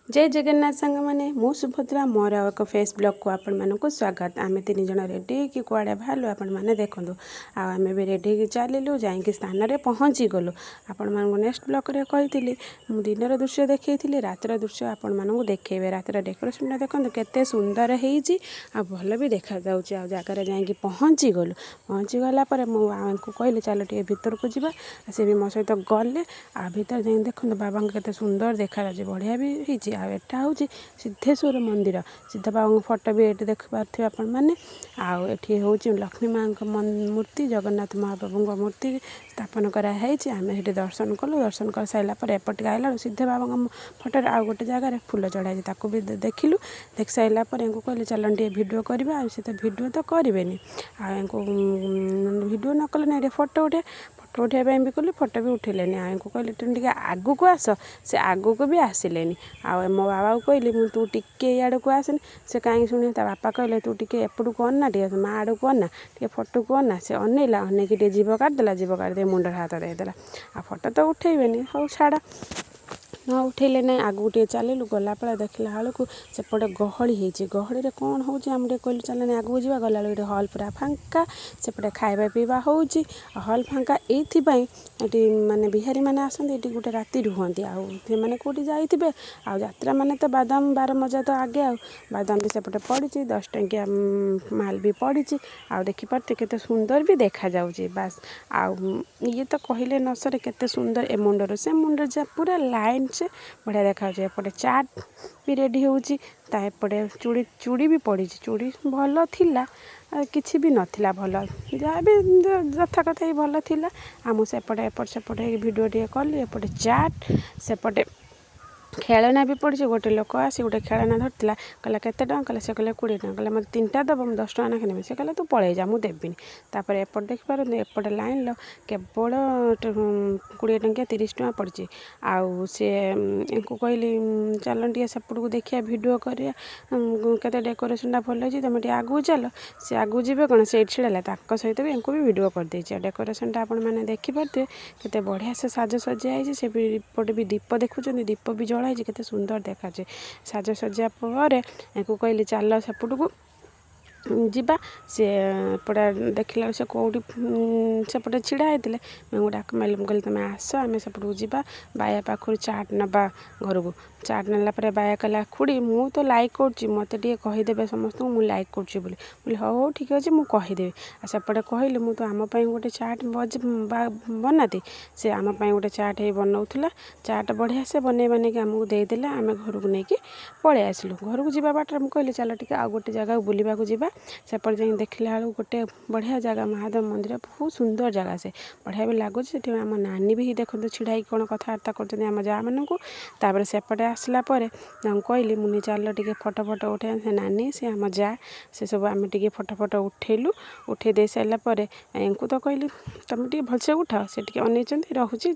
जय जगन्नाथ सांग मैंने मु सुभद्रा मोर एक फेस ब्लॉग को आपण मानक स्वागत। आम 3 जन रेडी कि कुआड़े बाहर आपण मैंने देखूँ आम भी रेडी चलू जा स्थान में पहुँची गलु। आपण मानक नेक्स्ट ब्लॉग रे कही दिन दृश्य देखी रातर दृश्य आपण मानक देखेबे। रातर डेकोरेशन देखो केते सुंदर होती भल भी देखा जाऊँगी। जगार जा पहुँची गलु। पहुँची गलापर मुझे कहली चल टे भीतर को जावा। सी भी मो सहित गले आ भीतर जा देखो बाबा के सुंदर देखा बढ़िया भी होती। आटा हूँ सिद्धेश्वर मंदिर सिद्ध बाबा फोटो भी ये देखिपे आपण मैंने आठी हूँ लक्ष्मी माँ मूर्ति जगन्नाथ महाप्रभु मूर्ति स्थापन कराई। आम ये दर्शन कलु। दर्शन कर सारापर एपटे आइला सिद्धे बाबा फोटो आउ गोटे जगार फूल चढ़ाई ताकू भी देखिलु। देख सारापर इनको कहले चलन टे भिडियो करवा। सी तो भिडियो तो करें आको भिडियो न कले ना फोटो उठे फोटो उठाइबा भी कले फोटो भी उठेलेनी। आको कहले तुम टे आगू को आस से आगू को भी आसिले मो बाबा को कहली तू टिके इड़ को आसनी से कहीं शुणी ता बापा कहले तू टिके एपटू को अना टे माँ आड़ को अना टे फोटो को अना से अनेला अनेक टे जीव काटिदेला जीव काटिदे मुंडर हाथ देदेला आ फोटो तो उठेबेनी हौ छाड़ न उठेले ना आगू टे चलू गलापर देखला बेलू सेपटे गहली होती गहली कौन हो कहलु चल आगू जा गला हल पूरा फांका सेपटे खाଇବା पीवा होची हल फांका ये माने बिहारी मैंने आसती ये गोटे राति रुहती आने कौटी जाइए आ यात्रा माने तो बादाम बार मजा तो आगे आ बादाम भी सेपटे पड़ी 10 टंकिया माल भी पड़ी आ देखिपारे केते सुंदर भी देखा जाऊँगी। बास ये तो कहले न सरे केते सुंदर ए मुंडर से मुंडर जा पूरा लाइन से बढ़िया देखा एपटे चाट भी रेडी होची तापटे चूड़ी चूड़ी भी पड़ी चूड़ी भल थिला किसी भी नथिला भल जहाँ भी यथा कथा ही भल थिला। आम सेपटे एपट सेपटे भिडियो टे कली एपटे चाट सेपटे खेलना भी पड़ी गोटे लोक आसी गोटे खेलना धरला कहला केते टଙ୍କା कहला से कहले 20 टଙ୍କା कहला मत 3टा दब 10 टଙ୍କା ना से कहला तू पलि जा मुझे देविनी। तापर एपट देखिपार एपटे लाइन लो केवल 20 टंकिया 30 टଙ୍କା पड़ी आउ सी इनको कहली चल टे सेपट को देखिए भिडियो करिया केते डेकोरेशन भल होती तुम टे आगू चल सी आगू जी कौन से छिड़ा सहित भी इनको भी भिडियो कर देछि। डेकोरेशन आपण मैंने देखिपारे केते बढ़िया से साज सजाई से पटे भी दीप देखुं दीप भी जल केते सुंदर देखा साज सजा पर इनको कहली चल सेपट को जीवा सी पड़ा देखला से कौटी सेपटे छिड़ा होते मैं डाक मारे कहली तुम आस आम सेपट को जीवा बाया पाखर चाट नवा घर को चाट नालापर बाया कहला खुड़ी मु तो लाइक कर मत कहीदेवे समस्त को लाइक कर बोली हो ठीक अच्छे मुझे कहीदेवी आ सेपटे कहली मुझे तो आम गोटे चाट बनाती से आम गोटे चाट ही बनाऊला चाट बढ़िया से बन बनैक आमको देदेला आम घर को लेकिन पलि आसलु। घर को जावा बाटर मुझे कहली चल टे आ गोटे जगह बुलवा जा सेपटे जा देखला बेलू गोटे बढ़िया जगह महादेव मंदिर बहुत सुंदर जगह से बढ़िया भी लगुच आम नानी भी देखते छिड़ा कौन कथबार्ता कर जा मानू तापर सेपटे आसला कहली मुझे चल टे फोटो फोटो उठे से नानी से आम जा से सब आम टे फोटो फोटो उठेलु उठे दे सारापर इनको तो कहली तुम टे भलसे उठाओ से अन रोचे।